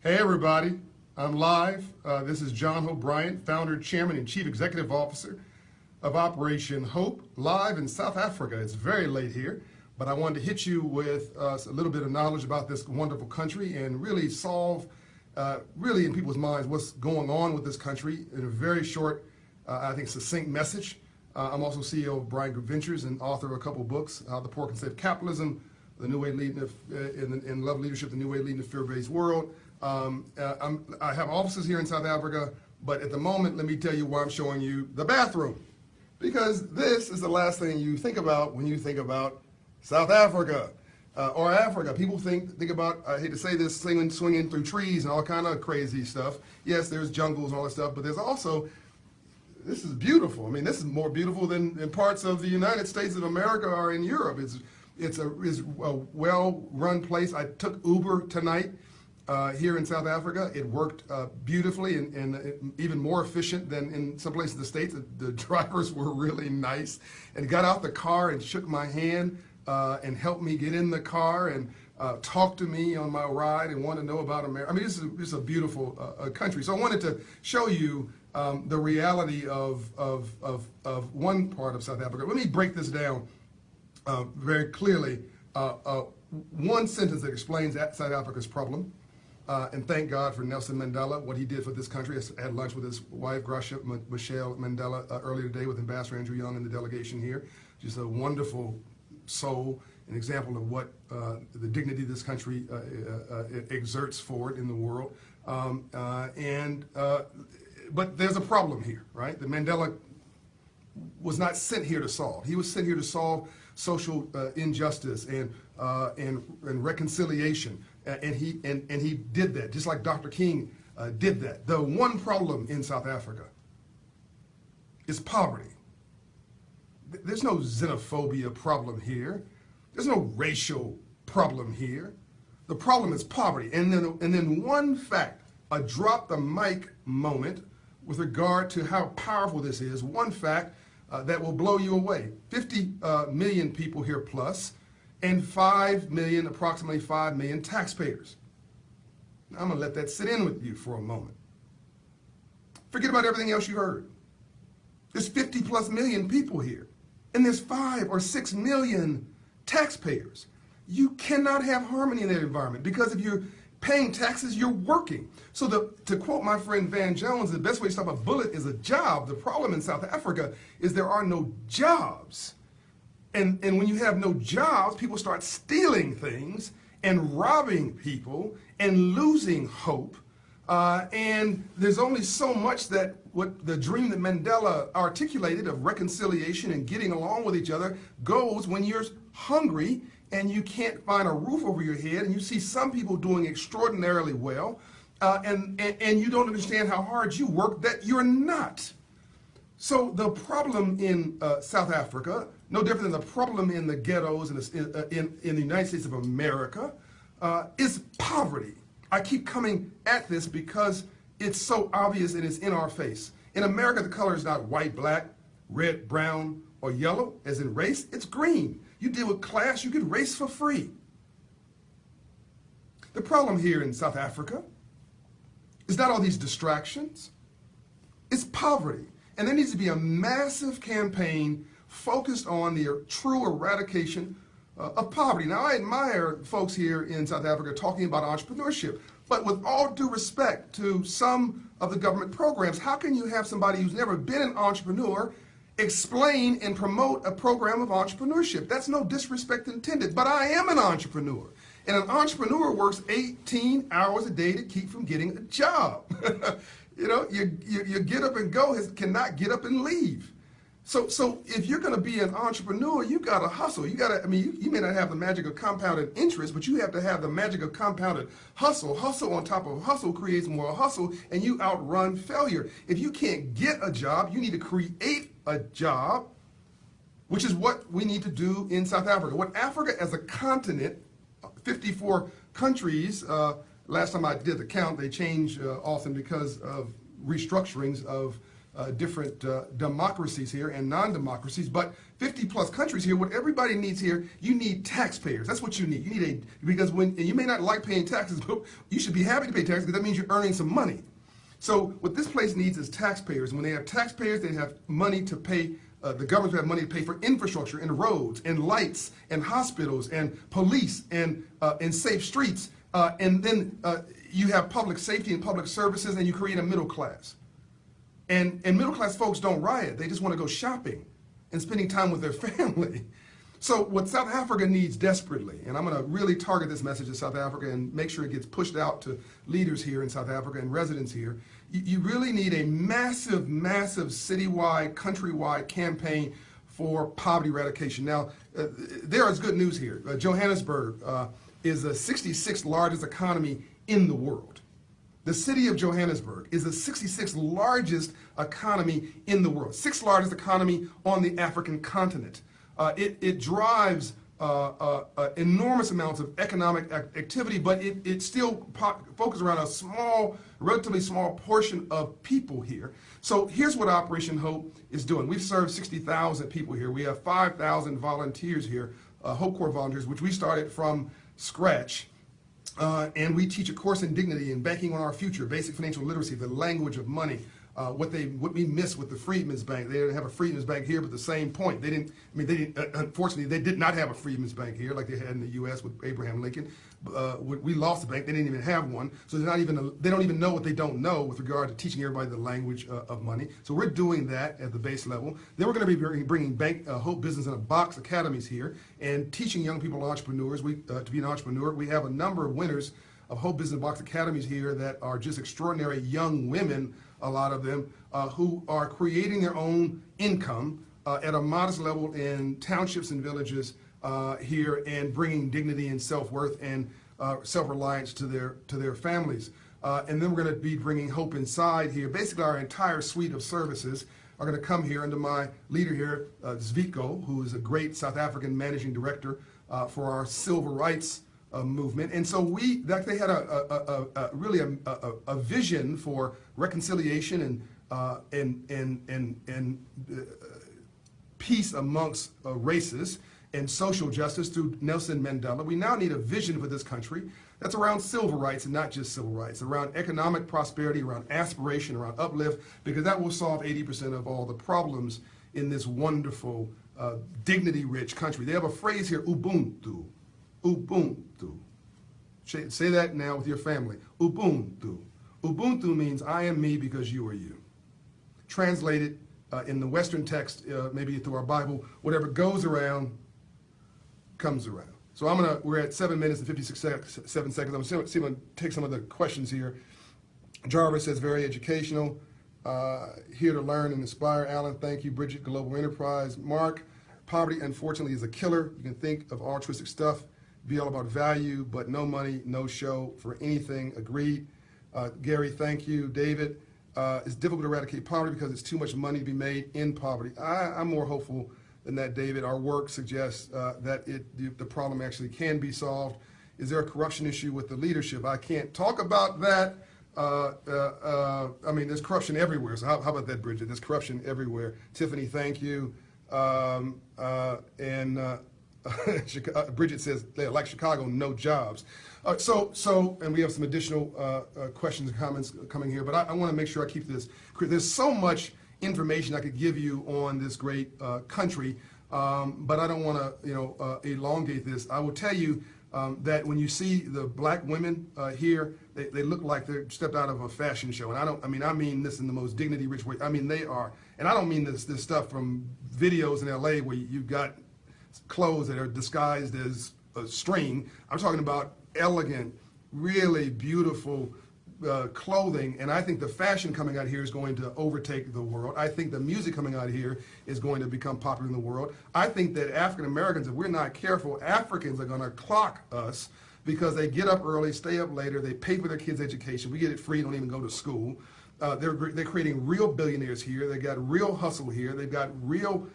Hey everybody, I'm live. This is John Hope Bryant, founder, chairman, and chief executive officer of Operation Hope, live in South Africa. It's very late here, but I wanted to hit you with a little bit of knowledge about this wonderful country and really solve, really in people's minds, what's going on with this country in a very short, I think, succinct message. I'm also CEO of Brian Group Ventures and author of a couple books, The Poor Can Save Capitalism, The New Way Leading in Love Leadership, The New Way Leading a Fear-Based World. I have offices here in South Africa, but at the moment, let me tell you why I'm showing you the bathroom. Because this is the last thing you think about when you think about South Africa or Africa. People think about, I hate to say this, swinging through trees and all kind of crazy stuff. Yes, there's jungles and all that stuff, but there's also, this is beautiful. I mean, this is more beautiful than parts of the United States of America or in Europe. It's a well-run place. I took Uber tonight. Here in South Africa, it worked beautifully and even more efficient than in some places in the States. The drivers were really nice and got out the car and shook my hand and helped me get in the car and talked to me on my ride and wanted to know about America. I mean, this is a beautiful country. So I wanted to show you the reality of one part of South Africa. Let me break this down very clearly. One sentence that explains South Africa's problem. And thank God for Nelson Mandela, what he did for this country. I had lunch with his wife, Gracia Michelle Mandela, earlier today with Ambassador Andrew Young and the delegation here. Just a wonderful soul, an example of what the dignity this country exerts forward in the world. But there's a problem here, right? The Mandela was not sent here to solve. He was sent here to solve social injustice and reconciliation. And he did that, just like Dr. King did that. The one problem in South Africa is poverty. There's no xenophobia problem here. There's no racial problem here. The problem is poverty. And then one fact, a drop the mic moment with regard to how powerful this is, one fact that will blow you away. 50 million people here plus, and approximately 5 million taxpayers. Now, I'm going to let that sit in with you for a moment. Forget about everything else you heard. There's 50 plus million people here, and there's 5 or 6 million taxpayers. You cannot have harmony in that environment because if you're paying taxes, you're working. So to quote my friend Van Jones, the best way to stop a bullet is a job. The problem in South Africa is there are no jobs. And when you have no jobs, people start stealing things and robbing people and losing hope. And there's only so much that what the dream that Mandela articulated of reconciliation and getting along with each other goes when you're hungry and you can't find a roof over your head and you see some people doing extraordinarily well and you don't understand how hard you work, that you're not. So the problem in South Africa, no different than the problem in the ghettos in the United States of America, is poverty. I keep coming at this because it's so obvious and it's in our face. In America, the color is not white, black, red, brown, or yellow, as in race. It's green. You deal with class, you get race for free. The problem here in South Africa is not all these distractions. It's poverty. And there needs to be a massive campaign focused on the true eradication of poverty. Now, I admire folks here in South Africa talking about entrepreneurship, but with all due respect to some of the government programs, how can you have somebody who's never been an entrepreneur explain and promote a program of entrepreneurship? That's no disrespect intended, but I am an entrepreneur. And an entrepreneur works 18 hours a day to keep from getting a job. You know, you get up and go, cannot get up and leave. So if you're going to be an entrepreneur, you got to hustle. You got to, I mean, you may not have the magic of compounded interest, but you have to have the magic of compounded hustle. Hustle on top of hustle creates more hustle, and you outrun failure. If you can't get a job, you need to create a job, which is what we need to do in South Africa. What Africa as a continent, 54 countries, last time I did the count, they change often because of restructurings of different democracies here and non-democracies, but 50 plus countries here. What everybody needs here, you need taxpayers. That's what you need. You need because and you may not like paying taxes, but you should be happy to pay taxes because that means you're earning some money. So what this place needs is taxpayers. And when they have taxpayers, they have money to pay. The government have money to pay for infrastructure and roads and lights and hospitals and police and safe streets. And then you have public safety and public services, and you create a middle class. And middle class folks don't riot. They just want to go shopping and spending time with their family. So what South Africa needs desperately, and I'm going to really target this message to South Africa and make sure it gets pushed out to leaders here in South Africa and residents here, you really need a massive, massive citywide, countrywide campaign for poverty eradication. Now, there is good news here. Johannesburg is the 66th largest economy in the world. The city of Johannesburg is the 66th largest economy in the world, 6th largest economy on the African continent. It drives enormous amounts of economic activity, but it still focuses around a small, relatively small portion of people here. So here's what Operation Hope is doing. We've served 60,000 people here. We have 5,000 volunteers here, Hope Corps volunteers, which we started from scratch. And we teach a course in dignity and banking on our future, basic financial literacy, the language of money, what we missed with the Freedmen's Bank. They didn't have a Freedmen's Bank here, but the same point. Unfortunately, they did not have a Freedmen's Bank here like they had in the U.S. with Abraham Lincoln. We lost the bank. They didn't even have one. So they don't even know what they don't know with regard to teaching everybody the language of money. So we're doing that at the base level. Then we're going to be bringing Hope Business in a Box academies here and teaching young people entrepreneurs to be an entrepreneur. We have a number of winners of Hope Business Box academies here that are just extraordinary young women, a lot of them, who are creating their own income at a modest level in townships and villages here and bringing dignity and self-worth and self-reliance to their families. And then we're going to be bringing Hope Inside here. Basically, our entire suite of services are going to come here under my leader here, Zvitko, who is a great South African managing director for our civil rights movement. And so they had really a vision for reconciliation and peace amongst races and social justice through Nelson Mandela. We now need a vision for this country that's around civil rights and not just civil rights, around economic prosperity, around aspiration, around uplift, because that will solve 80% of all the problems in this wonderful, dignity-rich country. They have a phrase here, Ubuntu. Ubuntu. Say that now with your family. Ubuntu. Ubuntu means I am me because you are you. Translated in the Western text, maybe through our Bible, whatever goes around comes around. So we're at 7 minutes and 56 seconds. I'm going to take some of the questions here. Jarvis says, very educational. Here to learn and inspire. Alan, thank you. Bridget, Global Enterprise. Mark, poverty, unfortunately, is a killer. You can think of altruistic stuff, be all about value, but no money, no show for anything. Agreed. Gary, thank you. David, it's difficult to eradicate poverty because it's too much money to be made in poverty. I'm more hopeful than that, David. Our work suggests that the problem actually can be solved. Is there a corruption issue with the leadership? I can't talk about that. I mean, there's corruption everywhere. So how about that, Bridget? There's corruption everywhere. Tiffany, thank you. Bridget says, like Chicago, no jobs. And we have some additional questions and comments coming here, but I want to make sure I keep this clear. There's so much information I could give you on this great country, but I don't want to, elongate this. I will tell you that when you see the black women here, they look like they're stepped out of a fashion show. And I mean this in the most dignity-rich way. I mean, they are, and I don't mean this stuff from videos in LA where you've got clothes that are disguised as a string. I'm talking about elegant, really beautiful clothing, and I think the fashion coming out here is going to overtake the world. I think the music coming out here is going to become popular in the world. I think that African Americans, if we're not careful, Africans are going to clock us because they get up early, stay up later, they pay for their kids' education. We get it free, don't even go to school. They're creating real billionaires here. They got real hustle here. They've got real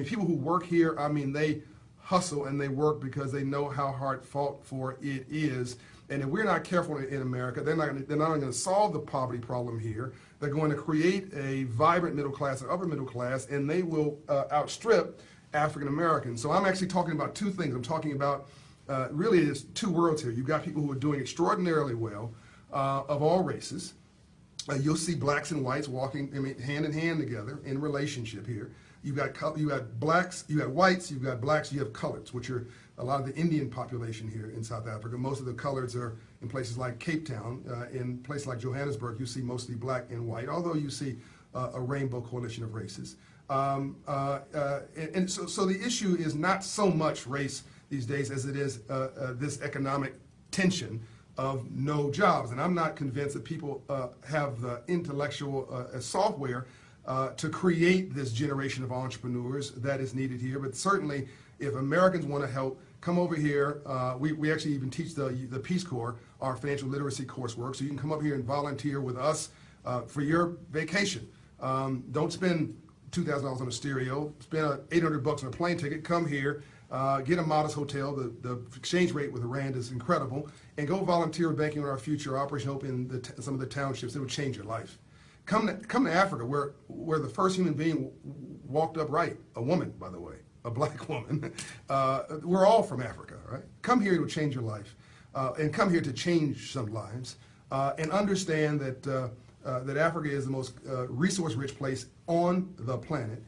people who work here. I mean, they hustle and they work because they know how hard fought for it is. And if we're not careful in America, they're not only going to solve the poverty problem here, they're going to create a vibrant middle class and upper middle class, and they will outstrip African Americans. So I'm actually talking about two things. I'm talking about really there's two worlds here. You've got people who are doing extraordinarily well of all races. You'll see blacks and whites walking, hand in hand together in relationship here. You've got blacks, you got whites, you've got blacks, you have coloreds, which are a lot of the Indian population here in South Africa. Most of the coloreds are in places like Cape Town. In places like Johannesburg, you see mostly black and white, although you see a rainbow coalition of races. So the issue is not so much race these days as it is this economic tension of no jobs. And I'm not convinced that people have the intellectual software to create this generation of entrepreneurs that is needed here. But certainly, if Americans want to help, come over here. We actually even teach the Peace Corps our financial literacy coursework, so you can come up here and volunteer with us for your vacation. Don't spend $2,000 on a stereo. Spend $800 on a plane ticket. Come here. Get a modest hotel. The exchange rate with the rand is incredible, and go volunteer with Banking on Our Future, Operation Hope in some of the townships. It will change your life. Come to Africa, where the first human being walked upright, a woman, by the way, a black woman. We're all from Africa, right? Come here, it will change your life, and come here to change some lives, and understand that Africa is the most resource-rich place on the planet.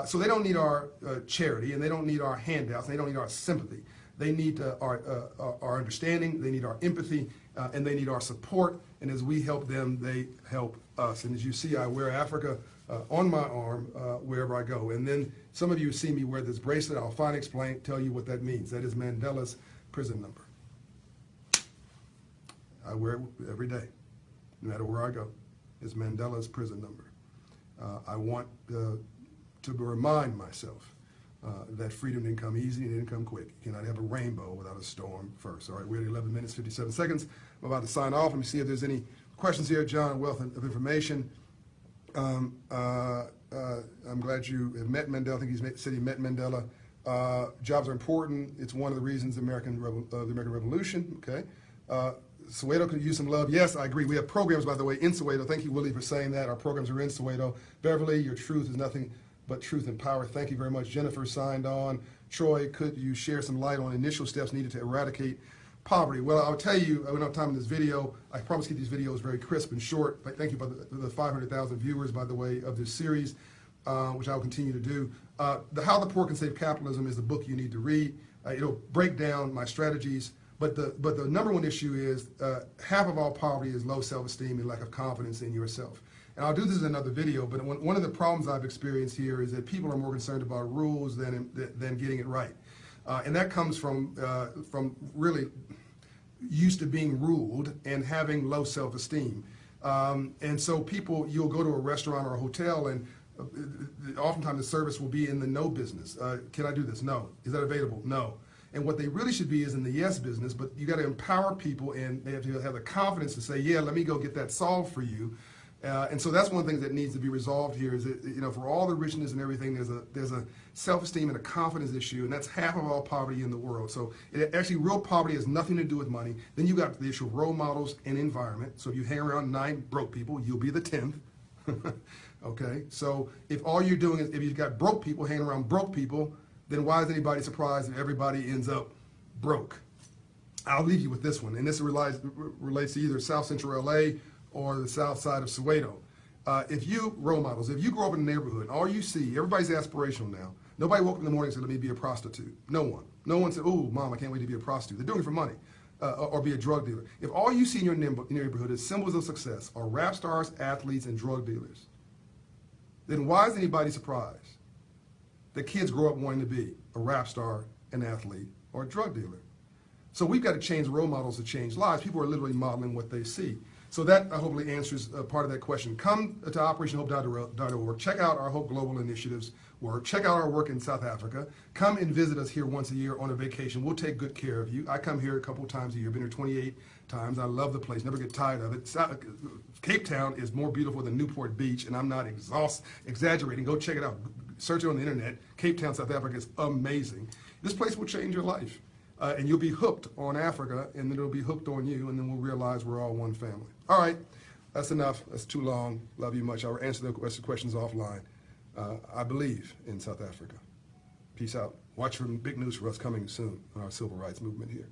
So they don't need our charity, and they don't need our handouts, and they don't need our sympathy. They need our understanding, they need our empathy, and they need our support. And as we help them, they help us. And as you see, I wear Africa on my arm wherever I go. And then some of you see me wear this bracelet. I'll finally tell you what that means. That is Mandela's prison number. I wear it every day, no matter where I go. It's Mandela's prison number. I want to remind myself that freedom didn't come easy and it didn't come quick. You cannot have a rainbow without a storm first. All right, we're at 11 minutes, 57 seconds. I'm about to sign off. Let me see if there's any questions here. John, wealth of information. I'm glad you have met Mandela. I think he said he met Mandela. Jobs are important. It's one of the reasons the American Revolution. Okay. Soweto could use some love. Yes, I agree. We have programs, by the way, in Soweto. Thank you, Willie, for saying that. Our programs are in Soweto. Beverly, your truth is nothing but truth and power. Thank you very much. Jennifer signed on. Troy, could you share some light on initial steps needed to eradicate poverty? Well, I'll tell you, I don't have time in this video. I promise to keep these videos very crisp and short. Thank you for the 500,000 viewers, by the way, of this series, which I will continue to do. How the Poor Can Save Capitalism is the book you need to read. It'll break down my strategies. But the number one issue is half of all poverty is low self-esteem and lack of confidence in yourself. And I'll do this in another video, but one of the problems I've experienced here is that people are more concerned about rules than getting it right. And that comes from really used to being ruled and having low self-esteem. And so you'll go to a restaurant or a hotel, and oftentimes the service will be in the no business. Can I do this? No. Is that available? No. And what they really should be is in the yes business, but you got to empower people, and they have to have the confidence to say, yeah, let me go get that solved for you. And so that's one of the things that needs to be resolved here is that, for all the richness and everything, there's a self-esteem and a confidence issue, and that's half of all poverty in the world. So actually, real poverty has nothing to do with money. Then you got the issue of role models and environment. So if you hang around 9 broke people, you'll be the 10th. Okay? So if all you're doing is, if you've got broke people hanging around broke people, then why is anybody surprised if everybody ends up broke? I'll leave you with this one, and this relates to either South Central LA or the south side of Soweto. Role models, if you grow up in a neighborhood, and all you see, everybody's aspirational now. Nobody woke up in the morning and said, let me be a prostitute. No one. No one said, oh, mom, I can't wait to be a prostitute. They're doing it for money, or be a drug dealer. If all you see in your neighborhood is symbols of success are rap stars, athletes, and drug dealers, then why is anybody surprised that kids grow up wanting to be a rap star, an athlete, or a drug dealer? So we've got to change role models to change lives. People are literally modeling what they see. So that hopefully answers part of that question. Come to operationhope.org. Check out our Hope Global Initiatives work. Check out our work in South Africa. Come and visit us here once a year on a vacation. We'll take good care of you. I come here a couple times a year. I've been here 28 times. I love the place. Never get tired of it. Cape Town is more beautiful than Newport Beach, and I'm not exaggerating. Go check it out. Search it on the internet. Cape Town, South Africa is amazing. This place will change your life. and you'll be hooked on Africa, and then it'll be hooked on you, and then we'll realize we're all one family. All right, that's enough. That's too long. Love you much. I'll answer the questions offline. I believe in South Africa. Peace out. Watch for big news for us coming soon on our civil rights movement here.